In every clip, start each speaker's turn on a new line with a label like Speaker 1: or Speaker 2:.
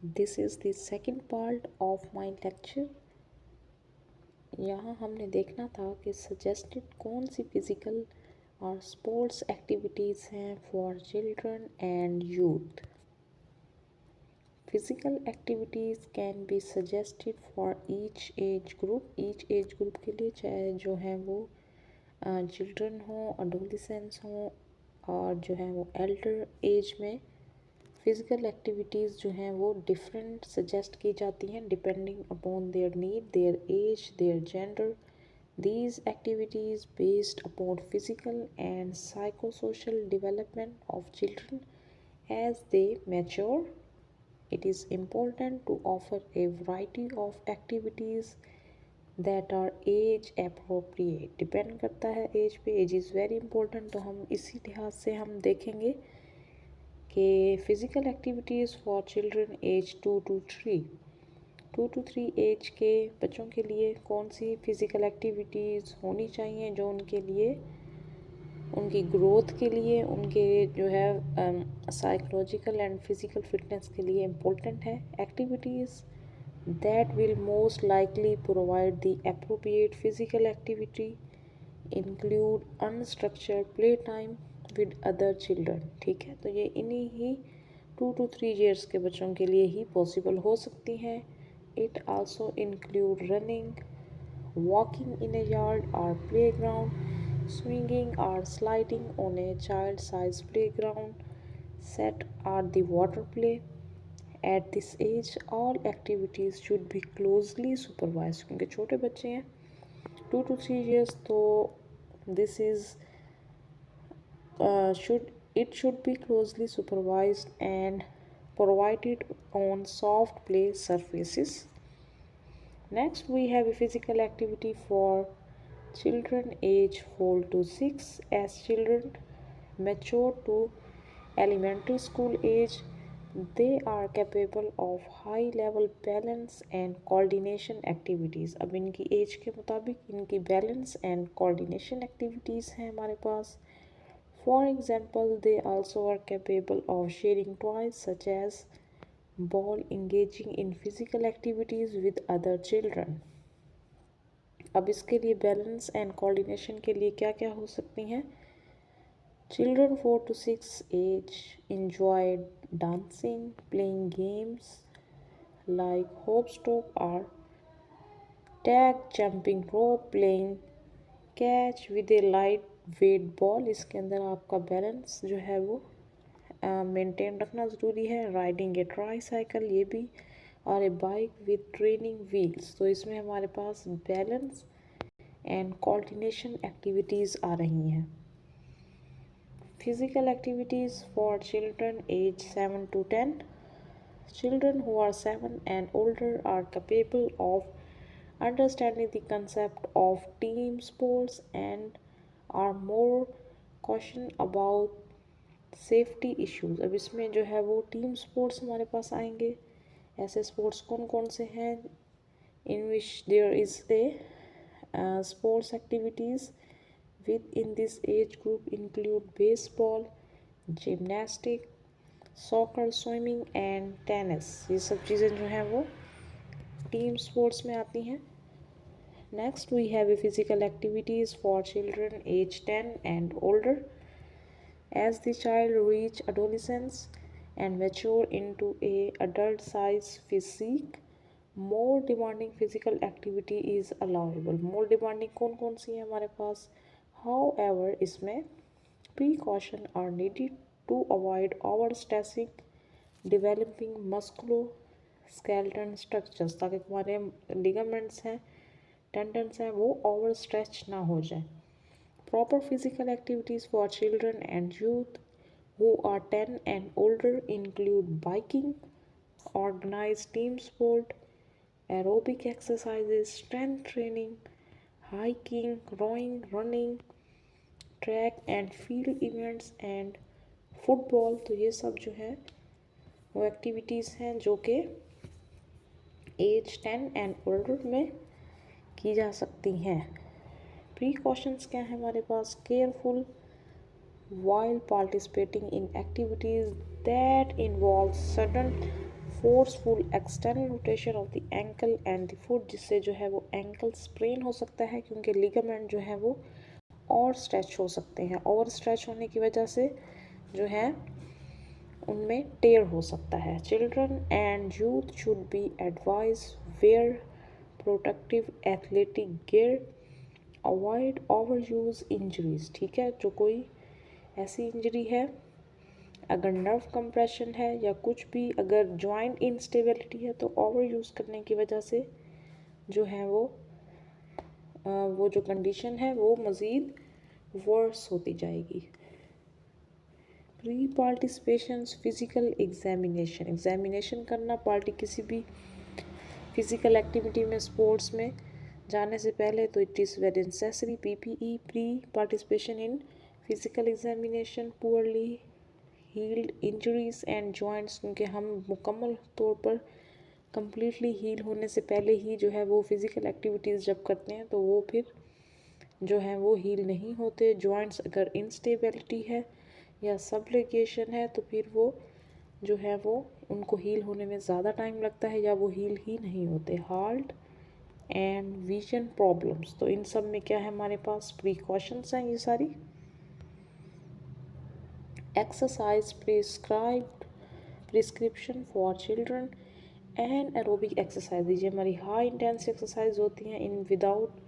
Speaker 1: This is the second part of my lecture. यहाँ हमने देखना था कि सजेस्टेड कौन सी फिज़िकल और स्पोर्ट्स एक्टिविटीज़ हैं for children and youth. Physical activities can be suggested for each age group के लिए, चाहे जो है वो चिल्ड्रन हो, अडोलिसेंस हो और जो है वो एल्डर एज में फिज़िकल एक्टिविटीज़ जो हैं वो डिफरेंट सजेस्ट की जाती हैं depending upon their need, their age, their gender. These activities based upon physical and psychosocial development of children as they mature. It is important to offer a variety of activities that are age appropriate. Depend करता है as पे. As is very important, तो हम इसी लिहाज से हम देखेंगे कि physical activities for children age 2 to 3 age के बच्चों के लिए कौन सी फ़िज़िकल एक्टिविटीज़ होनी चाहिए जो उनके लिए, उनकी ग्रोथ के लिए, उनके जो है साइकोलॉजिकल एंड फिज़िकल फिटनेस के लिए इम्पोर्टेंट है. Activities that will most likely provide the appropriate physical activity include unstructured play time with other children. ठीक है, तो ये इन्हीं ही 2 to 3 ईयर्स के बच्चों के लिए ही पॉसिबल हो सकती हैं. It also include running, walking in a yard और प्ले ग्राउंड, स्विंगिंग और sliding on a child size playground set or the water play. At this age all activities should be closely supervise, क्योंकि छोटे बच्चे हैं 2 to 3 years, तो this is should be closely supervised and provided on soft play surfaces. Next we have a physical activity for children age 4 to 6. As children mature to elementary school age, they are capable of high level balance and coordination activities. अब इनकी as के मुताबिक इनकी balance and coordination activities हैं हमारे पास. For example, they also are capable of sharing toys such as ball, engaging in physical activities with other children. अब इसके लिए बैलेंस एंड कोऑर्डिनेशन के लिए क्या क्या हो सकती हैं. Children 4 to 6 age enjoy dancing, playing games like hopscotch or tag, jumping rope, playing catch with a light weight ball. इसके अंदर आपका बैलेंस जो है वो मेंटेन रखना ज़रूरी है. राइडिंग ए ट्राई साइकिल, ये भी, और a bike with training wheels. तो इसमें हमारे पास बैलेंस एंड कोऑर्डिनेशन एक्टिविटीज़ आ रही हैं. Physical activities for children age 7 to 10. Children who are 7 and older are capable of understanding the concept of team sports and are more cautious about safety issues. अब इसमें जो है वो team sports हमारे पास आएंगे. ऐसे स्पोर्ट्स कौन कौन से हैं in which there is a sports activities within this age group include baseball, gymnastic, soccer, swimming and tennis. ये सब चीज़ें जो हैं वो टीम स्पोर्ट्स में आती हैं. Next we have a physical activities for children age 10 and older. As the child reach adolescence and mature into a adult size physique, more demanding physical activity is allowable. More demanding कौन कौन सी है हमारे पास. However, इसमें precaution are needed to avoid overstressing developing musculoskeletal structures, ताकि हमारे ligaments हैं, tendons हैं, वो overstretch ना हो जाए. Proper physical activities for children and youth who are 10 and older include biking, organized team sport, aerobic exercises, strength training, hiking, rowing, running, track and field events and football. तो ये सब जो है वो एक्टिविटीज़ हैं जो कि एज 10 एंड ओल्डर में की जा सकती हैं. प्रीकॉशंस क्या है हमारे पास. Careful while participating in activities that involve sudden forceful external rotation of the ankle and the foot, जिससे जो है वो एंकल स्प्रेन हो सकता है, क्योंकि लिगामेंट जो है वो और स्ट्रेच हो सकते हैं। ओवर स्ट्रेच होने की वजह से जो है उनमें टेयर हो सकता है। Children and youth should be advise wear protective athletic gear, avoid overuse injuries. ठीक है, जो कोई ऐसी इंजरी है, अगर नर्व कंप्रेशन है या कुछ भी, अगर जॉइंट इंस्टेबिलिटी है, तो ओवर यूज़ करने की वजह से जो है वो जो कंडीशन है वो मज़ीद वर्स होती जाएगी। प्री पार्टिसिपेशन फिज़िकल एग्जामिनेशन करना पार्टी किसी भी फिज़िकल एक्टिविटी में, स्पोर्ट्स में जाने से पहले, तो it is very necessary. PPE pre participation in physical examination, poorly healed injuries and joints, क्योंकि हम मुकम्मल तौर पर कम्प्लीटली हील होने से पहले ही जो है वो फिज़िकल एक्टिविटीज़ जब करते हैं तो वो फिर जो है वो हील नहीं होते। जॉइंट्स अगर इंस्टेबिलिटी है या सबलिगेशन है तो फिर वो जो है वो उनको हील होने में ज़्यादा टाइम लगता है या वो हील ही नहीं होते। हार्ट एंड विजन प्रॉब्लम्स, तो इन सब में क्या है हमारे पास प्रिकॉशंस हैं ये सारी। Exercise prescription for children and aerobic exercise, ये हमारी हाई इंटेंस एक्सरसाइज होती हैं in without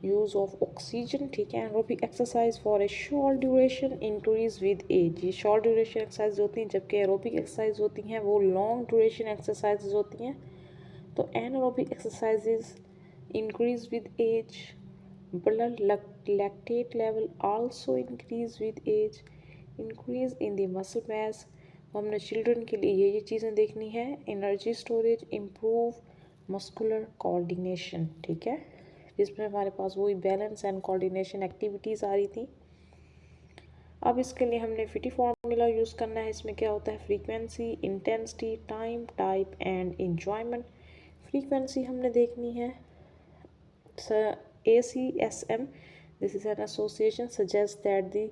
Speaker 1: use of oxygen. ठीक है, aerobic exercise for a short duration increase with age, ये शॉर्ट ड्यूरेशन एक्सरसाइज होती हैं, जबकि एरोबिक एक्सरसाइज होती हैं वो लॉन्ग ड्यूरेशन एक्सरसाइज होती हैं। तो anaerobic exercises increase with age, blood lactate level also increase with age, increase in the muscle mass. तो हमने चिल्ड्रन के लिए ये चीज़ें देखनी है। Energy storage, improve muscular coordination, ठीक है, जिसमें हमारे पास वही बैलेंस एंड कोऑर्डिनेशन एक्टिविटीज़ आ रही थी। अब इसके लिए हमने फिटी फार्मूला यूज़ करना है। इसमें क्या होता है, frequency, intensity, time, type and enjoyment. Frequency हमने देखनी है। ACSM, this is an association, suggests that the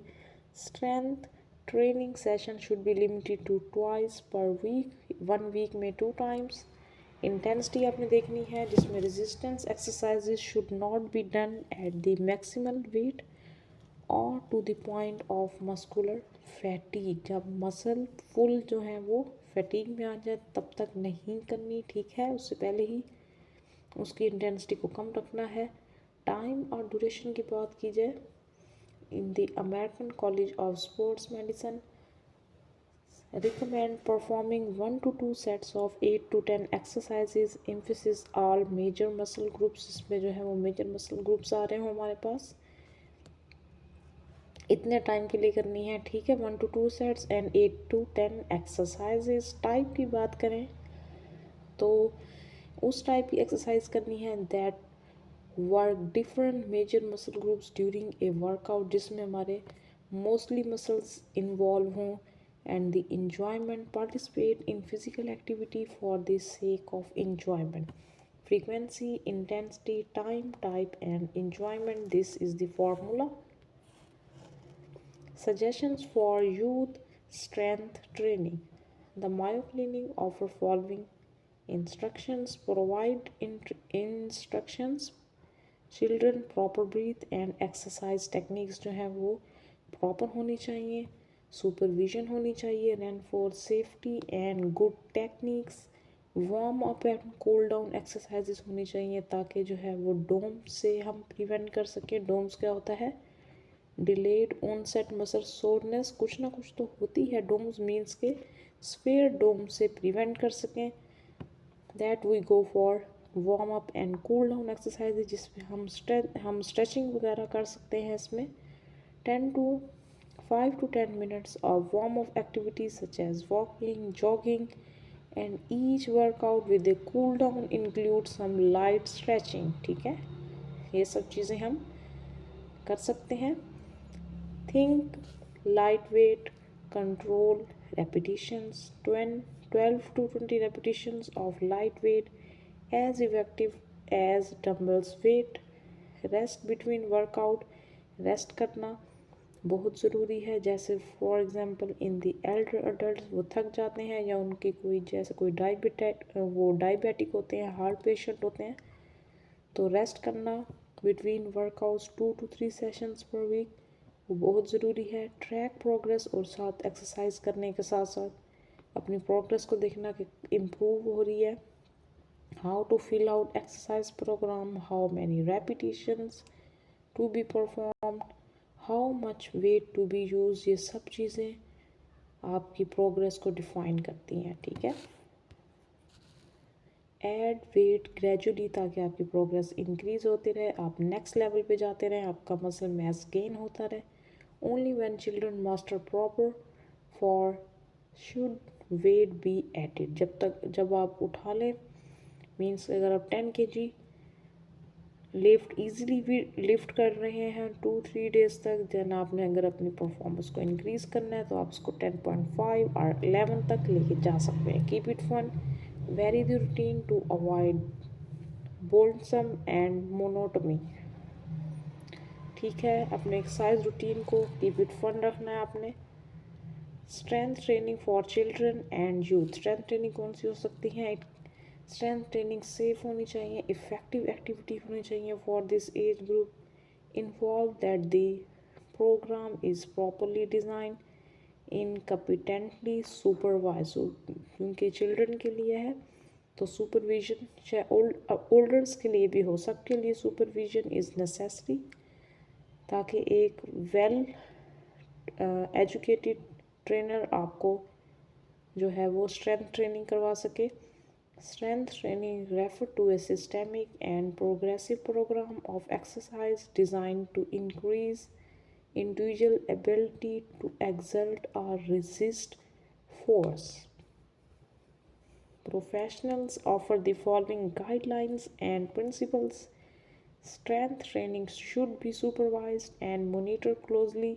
Speaker 1: strength training session should be limited to twice per week, 1 week में 2 times. इंटेंसिटी आपने देखनी है, जिसमें resistance exercises should not be done at the maximal weight और to the point of muscular fatigue, जब muscle full जो है वो फैटीग में आ जाए तब तक नहीं करनी। ठीक है, उससे पहले ही उसकी इंटेंसिटी को कम रखना है। टाइम और ड्यूरेशन की बात की जाए, in the American college of sports medicine recommend performing 1 to 2 sets of 8 to 10 exercises, emphasis all major muscle groups, इसमें जो है वो मेजर मसल ग्रुप्स आ रहे हो हमारे पास, इतने टाइम के लिए करनी है। ठीक है, 1 to 2 sets and 8 to 10 exercises. Type की बात करें तो उस टाइप की एक्सरसाइज करनी है that work different major muscle groups during a workout, जिसमें हमारे मोस्टली मसल्स इन्वॉल्व हों, and the enjoyment, participate in physical activity for the sake of enjoyment. Frequency, intensity, time, type and enjoyment, this is the formula. Suggestions for youth strength training. The Mayo Clinic offer following instructions, provide instructions, children proper breathe and exercise techniques जो है वो proper होनी चाहिए, supervision होनी चाहिए, reinforce safety and good techniques, warm up and cool down exercises होनी चाहिए, ताकि जो है वो डोम से हम प्रिवेंट कर सकें। डोम्स क्या होता है, डिलेड ऑनसेट मसल सोरनेस, कुछ ना कुछ तो होती है। डोम्स मीन्स के स्फेयर डोम से प्रिवेंट कर सकें। That we go for warm up and cool down exercise, जिसमें हम स्ट्रेचिंग वगैरह कर सकते हैं। इसमें 5 to 10 minutes of warm-up activities such as walking, jogging, and each workout with a cool down includes some light stretching। ठीक है, ये सब चीज़ें हम कर सकते हैं। Think lightweight, control repetitions, 12 to 20 repetitions of lightweight as effective as dumbbells weight. Rest between workout, rest करना बहुत ज़रूरी है। जैसे for example in the Elder adult वो थक जाते हैं, या उनकी कोई जैसे कोई डायबिटिक होते हैं, हार्ट पेशेंट होते हैं, तो रेस्ट करना बिटवीन वर्कआउट्स 2 to 3 सेशंस पर वीक वो बहुत ज़रूरी है। ट्रैक प्रोग्रेस और साथ एक्सरसाइज करने के साथ साथ अपनी प्रोग्रेस को देखना कि इम्प्रूव हो रही है। How to fill out exercise program, how many repetitions to be performed, how much weight to be use, ये सब चीज़ें आपकी प्रोग्रेस को डिफाइन करती हैं। ठीक है, ऐड वेट ग्रेजुअली ताकि आपकी प्रोग्रेस इंक्रीज होती रहे, आप नेक्स्ट लेवल पे जाते रहें, आपका मसल मास गेन होता रहे। Only when children master proper for should weight be added, जब आप उठा लें, मीन्स अगर आप 10 kg लिफ्ट इजीली भी लिफ्ट कर रहे हैं 2-3 डेज तक, देन आपने अगर अपनी परफॉर्मेंस को इंक्रीज़ करना है तो आप इसको 10.5 और 11 तक लेके जा सकते हैं। Keep it fun, vary the routine to avoid boredom and monotony. ठीक है, अपने एक्सरसाइज रूटीन को कीप इट फन रखना है आपने। Strength training for children and youth, strength training कौन सी हो सकती है? स्ट्रेंथ ट्रेनिंग सेफ होनी चाहिए, इफ़ेक्टिव एक्टिविटी होनी चाहिए for this age group, involve that the program is properly design in competently supervise, क्योंकि चिल्ड्रन के लिए है तो सुपरविजन, चाहे ओल्डर्स के लिए भी हो, सबके लिए सुपरविजन इज़ नेसेसरी, ताकि एक वेल एजुकेटेड ट्रेनर आपको जो है वो स्ट्रेंथ ट्रेनिंग करवा सके। Strength training refer to a systemic and progressive program of exercise designed to increase individual ability to exert or resist force. Professionals offer the following guidelines and principles. Strength training should be supervised and monitored closely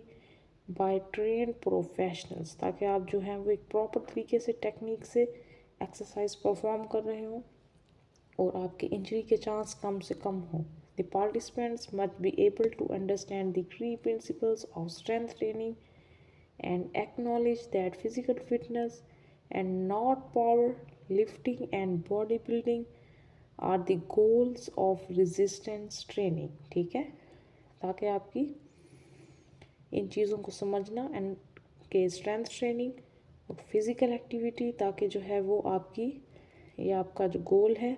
Speaker 1: by trained professionals, ताकि आप जो हैं वो एक proper तरीके से technique से exercise perform कर रहे हो और आपके इंजरी के चांस कम से कम हो। The participants must be able to understand the key principles of strength training and acknowledge that physical fitness and not power lifting and bodybuilding are the goals of resistance training। ठीक है, ताकि आपकी इन चीज़ों को समझना एंड के strength training और physical activity, ताकि जो है वो आपकी ये आपका जो गोल है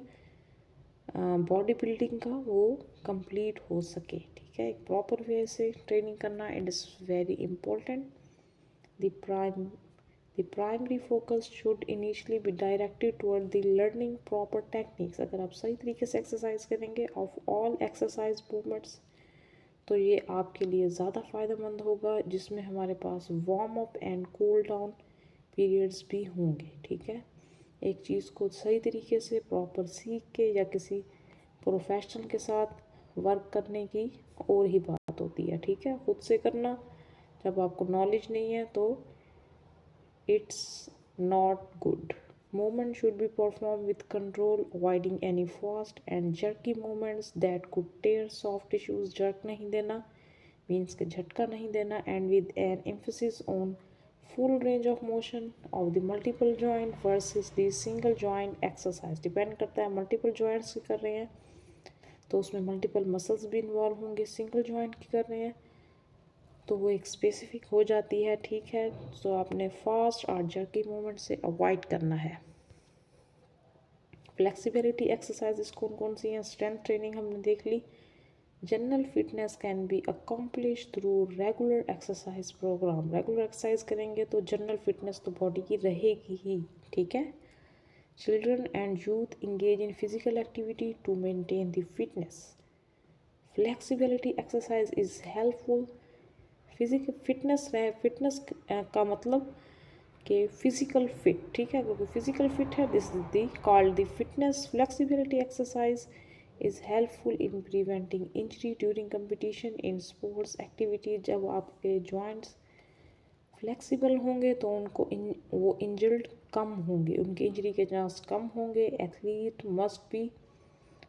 Speaker 1: बॉडी बिल्डिंग का वो कंप्लीट हो सके। ठीक है, एक प्रॉपर वे से ट्रेनिंग करना it is very important. The primary focus should initially be directed toward the learning proper techniques। अगर आप सही तरीके से एक्सरसाइज करेंगे ऑफ ऑल एक्सरसाइज मूवमेंट्स तो ये आपके लिए ज़्यादा फ़ायदेमंद होगा, जिसमें हमारे पास warm up and cool down periods भी होंगे। ठीक है, एक चीज़ को सही तरीके से प्रॉपर सीख के या किसी प्रोफेशनल के साथ वर्क करने की और ही बात होती है। ठीक है, खुद से करना जब आपको नॉलेज नहीं है तो it's not good. Movement should be performed with control, avoiding any fast and jerky movements that could tear soft tissues। jerk नहीं देना मीन्स के झटका नहीं देना, and with an emphasis on full range of motion of the multiple joint versus the single joint exercise। Depend करता है multiple joints की कर रहे हैं तो उसमें मल्टीपल मसल्स भी इन्वॉल्व होंगे, सिंगल जॉइंट की कर रहे हैं तो वो एक स्पेसिफिक हो जाती है। ठीक है, तो आपने फास्ट और जर्की मूवमेंट से अवॉइड करना है। फ्लेक्सिबिलिटी एक्सरसाइजेस कौन कौन सी हैं? स्ट्रेंथ ट्रेनिंग हमने देख ली। General fitness can be accomplish through regular exercise program. Regular exercise करेंगे तो जनरल फिटनेस तो बॉडी की रहेगी ही। ठीक है, children and youth engage in physical activity to maintain the fitness. Flexibility exercise is helpful fitness का मतलब कि फिज़िकल फिट। ठीक है, क्योंकि फिज़िकल फिट है this is the called the fitness. Flexibility exercise is helpful in preventing injury during competition in sports activity. जब आपके joints flexible होंगे तो वो इंजर्ड कम होंगे, उनके इंजरी के चांस कम होंगे। Athlete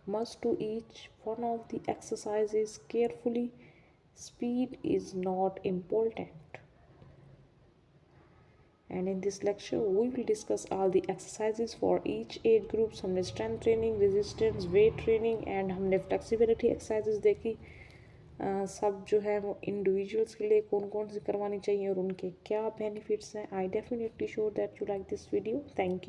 Speaker 1: must to each one of the exercises carefully speed is not important. And in this lecture we will discuss all the exercises for each age groups. हमने strength training, resistance, weight training and हमने flexibility exercises देखी। सब जो है वो individuals के लिए कौन कौन सी करवानी चाहिए और उनके क्या बेनिफिट्स हैं। I definitely sure that you like this video. Thank you.